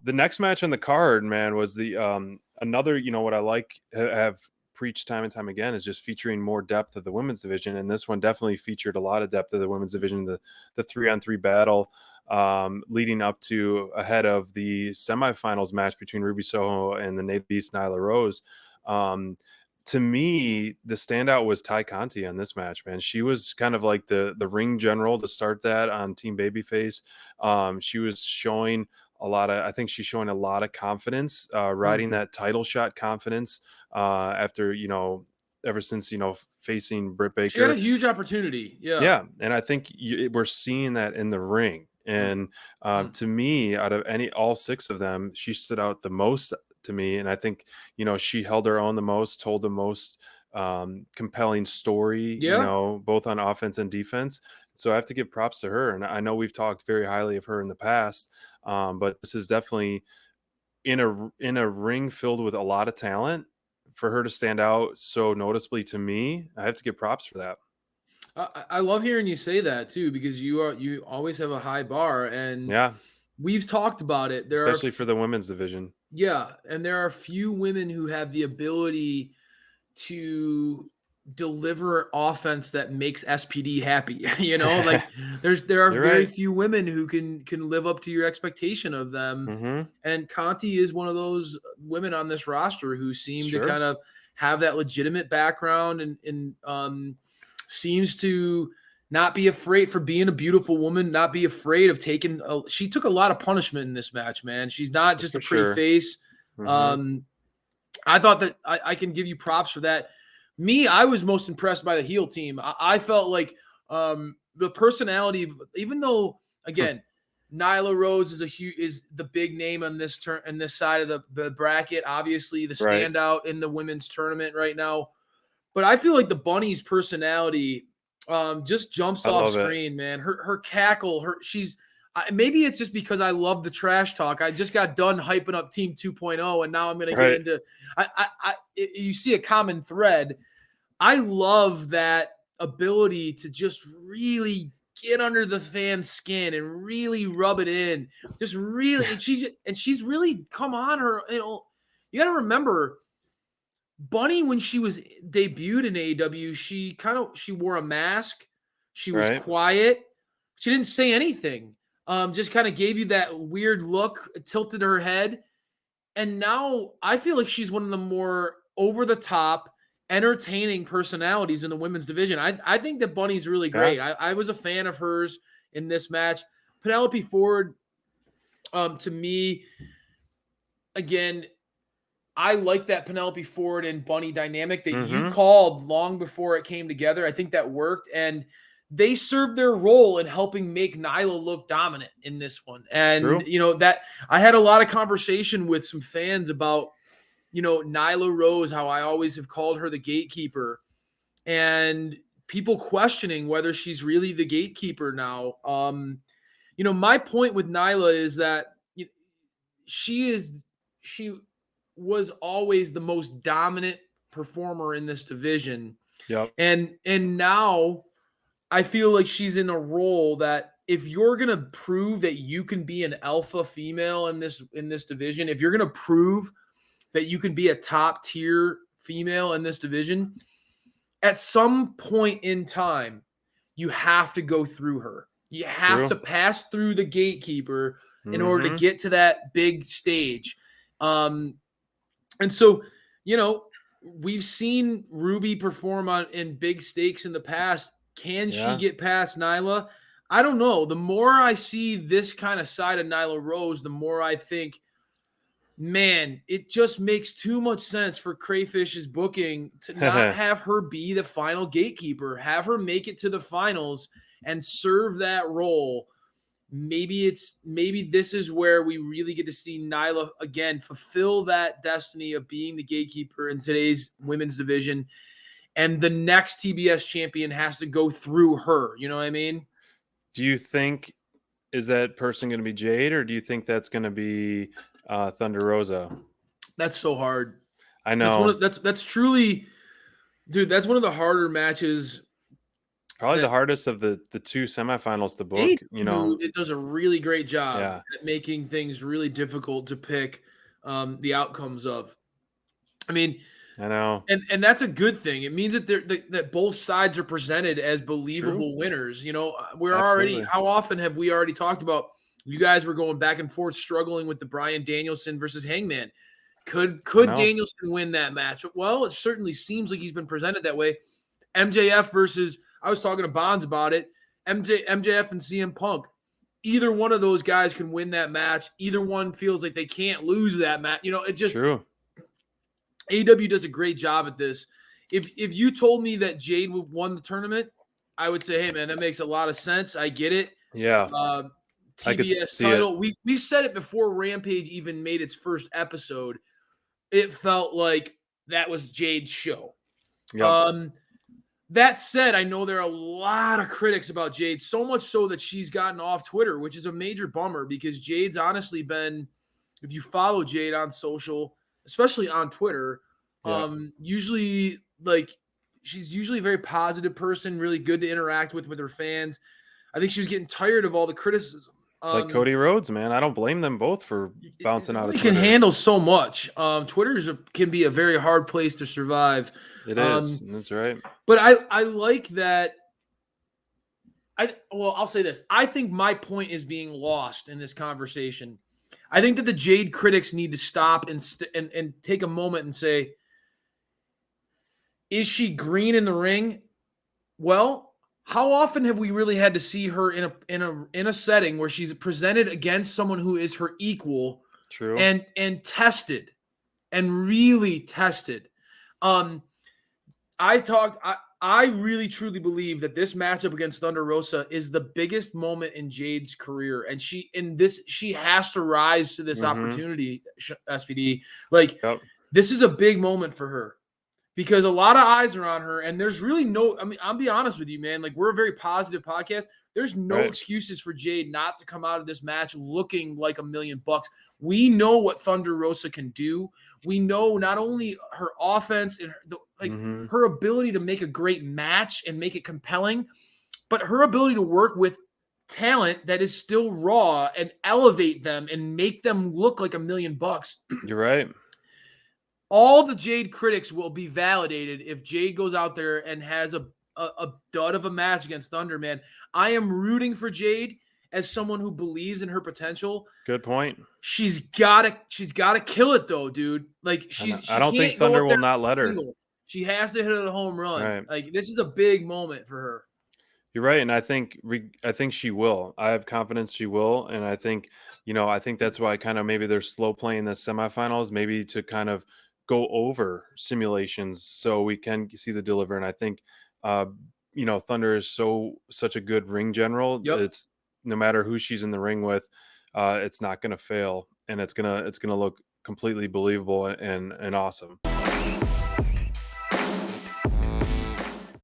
The next match on the card, man, was the another, what I have preached time and time again is just featuring more depth of the women's division, and this one definitely featured a lot of depth of the women's division. The 3-on-3 battle leading up to ahead of the semifinals match between Ruby Soho and the Nate Beast Nyla Rose. To me, the standout was Ty Conti on this match, man. She was kind of like the ring general to start that on Team Babyface. She was showing I think she's showing a lot of confidence, riding that title shot confidence after, ever since, facing Britt Baker. She had a huge opportunity. Yeah. Yeah. And I think we're seeing that in the ring. And to me, out of all 6 of them, she stood out the most to me. And I think, she held her own the most, told the most compelling story, both on offense and defense. So I have to give props to her. And I know we've talked very highly of her in the past, but this is definitely in a ring filled with a lot of talent. For her to stand out so noticeably to me, I have to give props for that. I love hearing you say that too, because you always have a high bar, and yeah, we've talked about it. Especially for the women's division. Yeah, and there are few women who have the ability to deliver offense that makes SPD happy. Like there are very few women who can live up to your expectation of them. And Conti is one of those women on this roster who seem to kind of have that legitimate background and seems to not be afraid for being a beautiful woman, not be afraid of taking she took a lot of punishment in this match, man. She's not just a pretty face. I thought that I can give you props for that. I was most impressed by the heel team. I felt like the personality, even though, again, Nyla Rose is the big name on this side of the bracket, obviously the standout in the women's tournament right now. But I feel like the Bunny's personality just jumps off screen, man. Her cackle, maybe it's just because I love the trash talk. I just got done hyping up Team 2.0, and now I'm going to get into. You see a common thread. I love that ability to just really get under the fan's skin and really rub it in. Just really, and she's really come on her. You got to remember, Bunny, when she was debuted in AEW, she wore a mask. She was quiet. She didn't say anything. Just kind of gave you that weird look, tilted her head. And now I feel like she's one of the more over-the-top, entertaining personalities in the women's division. I think that Bunny's really great. I was a fan of hers in this match. Penelope Ford, to me, again, I like that Penelope Ford and Bunny dynamic that you called long before it came together. I think that worked. And they served their role in helping make Nyla look dominant in this one. And, that I had a lot of conversation with some fans about, Nyla Rose, how I always have called her the gatekeeper, and people questioning whether she's really the gatekeeper now. My point with Nyla is that she was always the most dominant performer in this division. Yep. And now I feel like she's in a role that if you're going to prove that you can be an alpha female in this division, if you're going to prove that you can be a top tier female in this division, at some point in time, you have to go through her. You have to pass through the gatekeeper in order to get to that big stage. And so, we've seen Ruby perform in big stakes in the past. Can she get past Nyla? I don't know. The more I see this kind of side of Nyla Rose, the more I think, man, it just makes too much sense for Crayfish's booking to not have her be the final gatekeeper, have her make it to the finals and serve that role. Maybe this is where we really get to see Nyla again fulfill that destiny of being the gatekeeper in today's women's division. And the next TBS champion has to go through her. You know what I mean? Do you think, is that person going to be Jade, or do you think that's going to be Thunder Rosa? That's so hard. I know. That's truly, dude, that's one of the harder matches Probably the that hardest of the 2 semifinals to book, you AEW, know? it does a really great job Yeah, at making things really difficult to pick the outcomes of. I mean, I know. and that's a good thing. It means that that both sides are presented as True. believable winners. You know, we're already. Absolutely. How often have we already talked about? You guys were going back and forth, struggling with the Bryan Danielson versus Hangman. Could I know. Danielson win that match? Well, it certainly seems like he's been presented that way. MJF versus, I was talking to Bonds about it. MJF and CM Punk. Either one of those guys can win that match. Either one feels like they can't lose that match. You know, it just True. AEW does a great job at this. If you told me that Jade would won the tournament, I would say, hey man, that makes a lot of sense. I get it. Yeah. I could TBS see it. title. We've said it before Rampage even made its first episode. It felt like that was Jade's show. Yep. That said, I know there are a lot of critics about Jade, so much so that she's gotten off Twitter, which is a major bummer because Jade's honestly been, if you follow Jade on social, especially on Twitter, Yeah. usually like she's usually a very positive person, really good to interact with her fans. I think she was getting tired of all the criticism. Like Cody Rhodes, man. I don't blame them both for bouncing out of It Twitter. can handle so much. Twitter can be a very hard place to survive. It is. That's right. But I like that. I'll say this. I think my point is being lost in this conversation. I think that the Jade critics need to stop and take a moment and say, is she green in the ring? Well, how often have we really had to see her in a setting where she's presented against someone who is her equal? True. And tested and really tested. I really truly believe that this matchup against Thunder Rosa is the biggest moment in Jade's career, and she has to rise to this opportunity. SPD, like this is a big moment for her because a lot of eyes are on her, and there's really no. I mean, I'll be honest with you, man. Like we're a very positive podcast. There's no excuses for Jade not to come out of this match looking like $1 million. We know what Thunder Rosa can do. We know not only her offense and her ability to make a great match and make it compelling, but her ability to work with talent that is still raw and elevate them and make them look like $1 million. You're right. All the Jade critics will be validated if Jade goes out there and has a dud of a match against Thunder, man. I am rooting for Jade as someone who believes in her potential. Good point. She's gotta kill it though, dude. Like I don't think Thunder will not let her. She has to hit a home run. Right. Like this is a big moment for her. You're right, and I think she will. I have confidence she will, and I think that's why kind of maybe they're slow playing the semifinals, maybe to kind of go over simulations so we can see the deliver. And I think Thunder is such a good ring general. Yep. It's no matter who she's in the ring with, it's not going to fail, and it's gonna look completely believable and awesome.